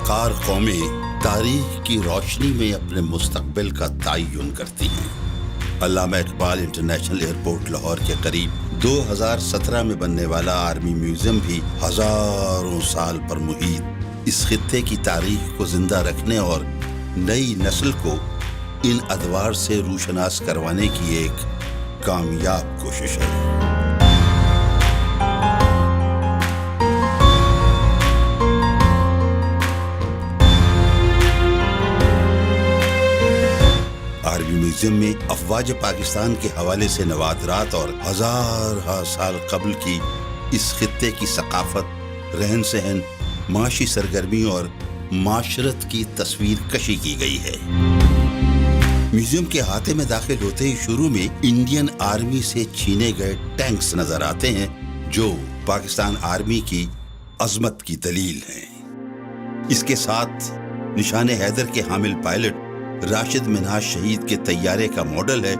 باوقار قومیں تاریخ کی روشنی میں اپنے مستقبل کا تعین کرتی ہیں۔ علامہ اقبال انٹرنیشنل ایئرپورٹ لاہور کے قریب 2017 میں بننے والا آرمی میوزیم بھی ہزاروں سال پر محیط اس خطے کی تاریخ کو زندہ رکھنے اور نئی نسل کو ان ادوار سے روشناس کروانے کی ایک کامیاب کوشش ہے۔ آرمی میوزیم میں افواج پاکستان کے حوالے سے نوادرات اور ہزارہ سال قبل کی اس خطے کی ثقافت، رہن سہن، معاشی سرگرمیوں اور معاشرت کی تصویر کشی کی گئی ہے۔ میوزیم کے احاطے میں داخل ہوتے ہی شروع میں انڈین آرمی سے چھینے گئے ٹینکس نظر آتے ہیں جو پاکستان آرمی کی عظمت کی دلیل ہیں۔ اس کے ساتھ نشان حیدر کے حامل پائلٹ راشد منہاج شہید کے طیارے کا ماڈل ہے،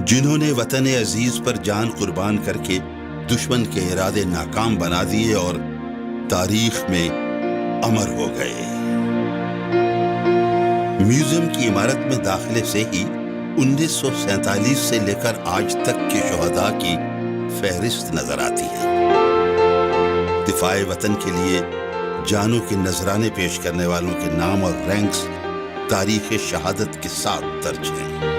جنہوں نے وطن عزیز پر جان قربان کر کے دشمن کے ارادے ناکام بنا دیے اور تاریخ میں امر ہو گئے۔ میوزیم کی عمارت میں داخلے سے ہی 1947 سے لے کر آج تک کے شہداء کی فہرست نظر آتی ہے۔ دفاع وطن کے لیے جانوں کے نذرانے پیش کرنے والوں کے نام اور رینکس تاریخ شہادت کے ساتھ درج ہیں۔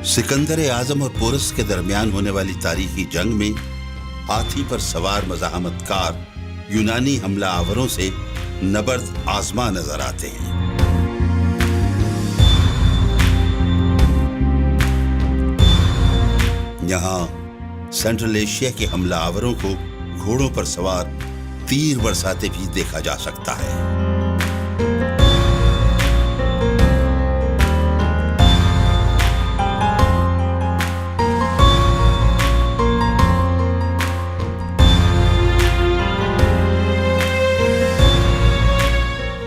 سکندر اعظم اور پورس کے درمیان ہونے والی تاریخی جنگ میں ہاتھی پر سوار مزاحمت کار یونانی حملہ آوروں سے نبرد آزما نظر آتے ہیں۔ یہاں سینٹرل ایشیا کے حملہ آوروں کو گھوڑوں پر سوار تیر برساتے بھی دیکھا جا سکتا ہے۔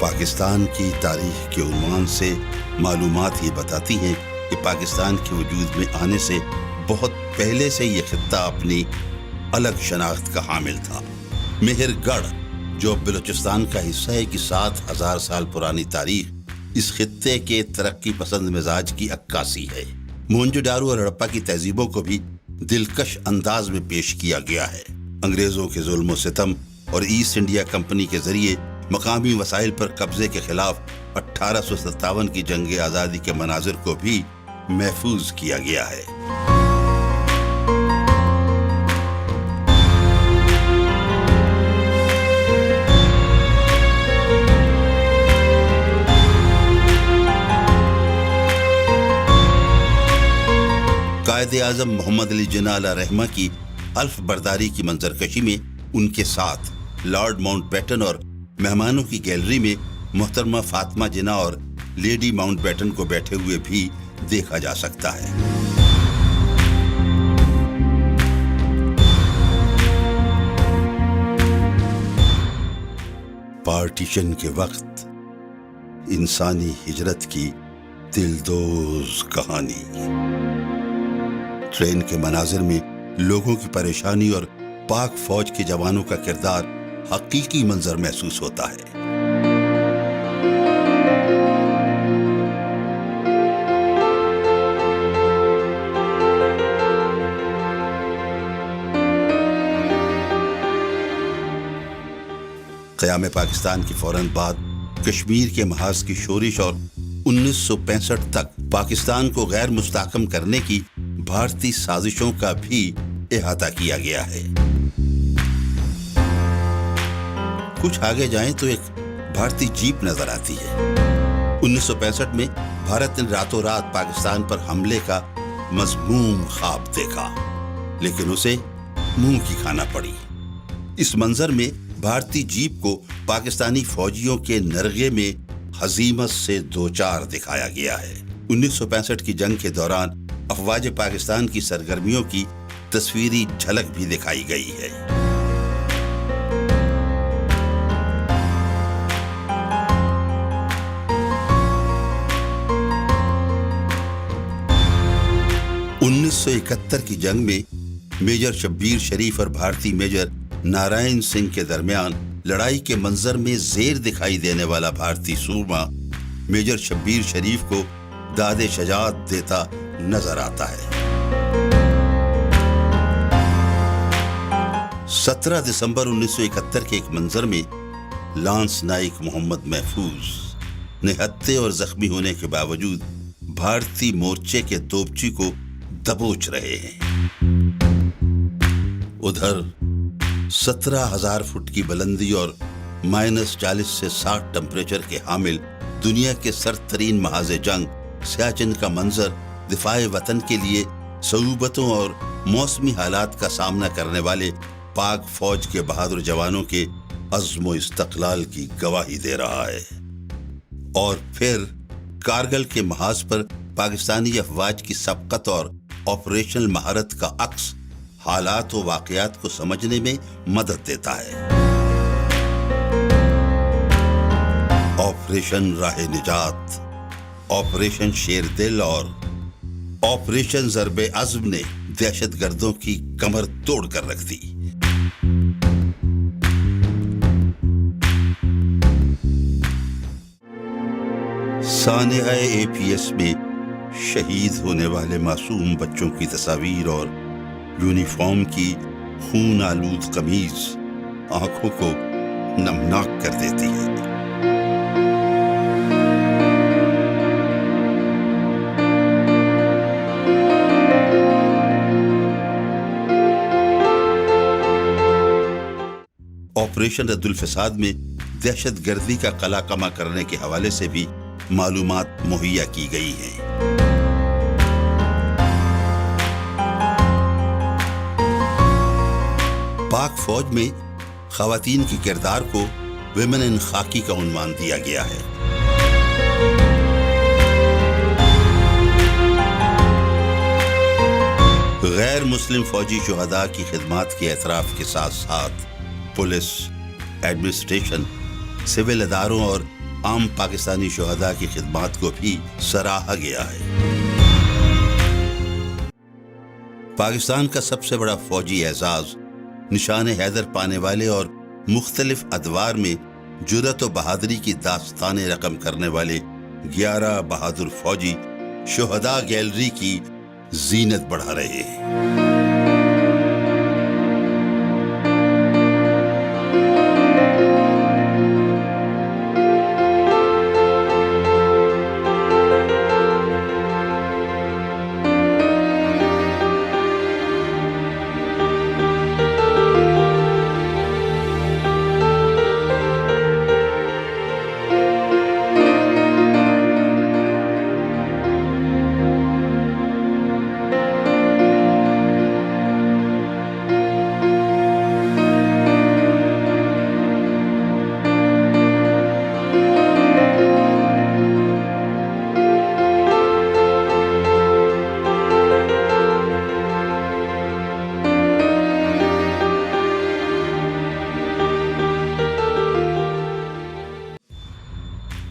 پاکستان کی تاریخ کے عنوان سے معلومات یہ بتاتی ہیں کہ پاکستان کے وجود میں آنے سے بہت پہلے سے یہ خطہ اپنی الگ شناخت کا حامل تھا۔ مہر گڑھ جو بلوچستان کا حصہ ہے کی 7000 سال پرانی تاریخ اس خطے کے ترقی پسند مزاج کی عکاسی ہے۔ موہنجو داڑو اور ہڑپا کی تہذیبوں کو بھی دلکش انداز میں پیش کیا گیا ہے۔ انگریزوں کے ظلم و ستم اور ایسٹ انڈیا کمپنی کے ذریعے مقامی وسائل پر قبضے کے خلاف 1857 کی جنگ آزادی کے مناظر کو بھی محفوظ کیا گیا ہے۔ قائد اعظم محمد علی جناح علیہ رحمہ کی الف برداری کی منظرکشی میں ان کے ساتھ لارڈ ماؤنٹ بیٹن اور مہمانوں کی گیلری میں محترمہ فاطمہ جناح اور لیڈی ماؤنٹ بیٹن کو بیٹھے ہوئے بھی دیکھا جا سکتا ہے۔ پارٹیشن کے وقت انسانی ہجرت کی دلدوز کہانی۔ ٹرین کے مناظر میں لوگوں کی پریشانی اور پاک فوج کے جوانوں کا کردار حقیقی منظر محسوس ہوتا ہے۔ قیام پاکستان کے فوراً بعد کشمیر کے محاذ کی شورش اور 1965 تک پاکستان کو غیر مستحکم کرنے کی بھارتی سازشوں کا بھی احاطہ کیا گیا ہے۔ کچھ آگے جائیں تو ایک بھارتی جیپ نظر آتی ہے۔ 1965 میں بھارت نے راتوں رات پاکستان پر حملے کا مذموم خواب دیکھا، لیکن اسے منہ کی کھانا پڑی۔ اس منظر میں بھارتی جیپ کو پاکستانی فوجیوں کے نرغے میں ہزیمت سے دوچار دکھایا گیا ہے۔ 1965 کی جنگ کے دوران افواج پاکستان کی سرگرمیوں کی تصویری جھلک بھی دکھائی گئی ہے۔ انیس سو 71 کی جنگ میں میجر شبیر شریف اور بھارتی میجر نارائن سنگھ کے درمیان لڑائی کے منظر میں زیر دکھائی دینے والا بھارتی سورما میجر شبیر شریف کو داد شجاعت دیتا نظر آتا ہے۔ 17 دسمبر 1971 کے ایک منظر میں لانس نائک محمد محفوظ نہتے اور زخمی ہونے کے باوجود بھارتی مورچے کے توپچی کو دبوچ رہے ہیں۔ ادھر 17,000 فٹ کی بلندی اور -40 سے 60 ٹمپریچر کے حامل دنیا کے سرد ترین محاذ جنگ سیاچن کا منظر دفاع وطن کے لیے صعوبتوں اور موسمی حالات کا سامنا کرنے والے پاک فوج کے بہادر جوانوں کے عزم و استقلال کی گواہی دے رہا ہے۔ اور پھر کارگل کے محاذ پر پاکستانی افواج کی سبقت اور آپریشنل مہارت کا عکس حالات و واقعات کو سمجھنے میں مدد دیتا ہے۔ آپریشن راہ نجات، آپریشن شیر دل اور آپریشن ضرب عزم نے دہشت گردوں کی کمر توڑ کر رکھ دی۔ سانحہ APS میں شہید ہونے والے معصوم بچوں کی تصاویر اور یونیفارم کی خون آلود قمیض آنکھوں کو نمناک کر دیتی ہے۔ آپریشن رد الفساد میں دہشت گردی کا قلع کما کرنے کے حوالے سے بھی معلومات مہیا کی گئی ہیں۔ پاک فوج میں خواتین کے کردار کو ویمن ان خاکی کا عنوان دیا گیا ہے۔ غیر مسلم فوجی شہداء کی خدمات کے اعتراف کے ساتھ ساتھ پولیس، ایڈمنسٹریشن، سول اداروں اور عام پاکستانی شہداء کی خدمات کو بھی سراہا گیا ہے۔ پاکستان کا سب سے بڑا فوجی اعزاز نشان حیدر پانے والے اور مختلف ادوار میں جرأت و بہادری کی داستانیں رقم کرنے والے 11 بہادر فوجی شہداء گیلری کی زینت بڑھا رہے ہیں۔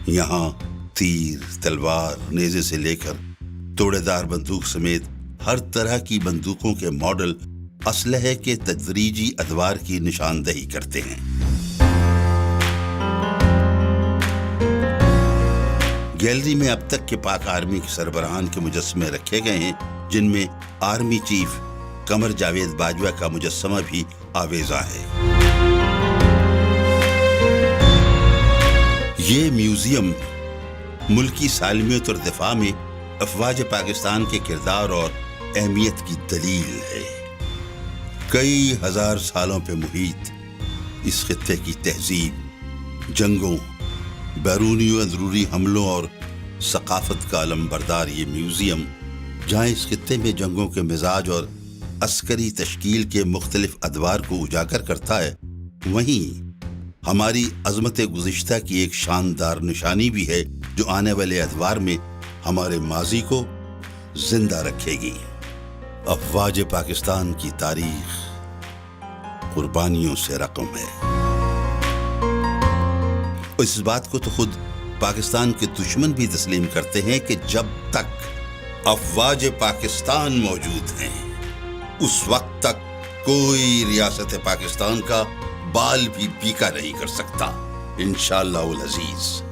یہاں تیر، تلوار، نیزے سے لے کر توڑے دار بندوق سمیت ہر طرح کی بندوقوں کے ماڈل اسلحے کے تدریجی ادوار کی نشاندہی کرتے ہیں۔ گیلری میں اب تک کے پاک آرمی کے سربراہان کے مجسمے رکھے گئے ہیں، جن میں آرمی چیف قمر جاوید باجوہ کا مجسمہ بھی آویزاں ہے۔ یہ میوزیم ملکی سالمیت اور دفاع میں افواج پاکستان کے کردار اور اہمیت کی دلیل ہے۔ کئی ہزار سالوں پہ محیط اس خطے کی تہذیب، جنگوں، بیرونی و اندرونی حملوں اور ثقافت کا علم بردار یہ میوزیم، جہاں اس خطے میں جنگوں کے مزاج اور عسکری تشکیل کے مختلف ادوار کو اجاگر کرتا ہے، وہیں ہماری عظمت گزشتہ کی ایک شاندار نشانی بھی ہے جو آنے والے ادوار میں ہمارے ماضی کو زندہ رکھے گی۔ افواج پاکستان کی تاریخ قربانیوں سے رقم ہے۔ اس بات کو تو خود پاکستان کے دشمن بھی تسلیم کرتے ہیں کہ جب تک افواج پاکستان موجود ہیں اس وقت تک کوئی ریاست پاکستان کا بال بھی بیکا نہیں کر سکتا، انشاءاللہ العزیز۔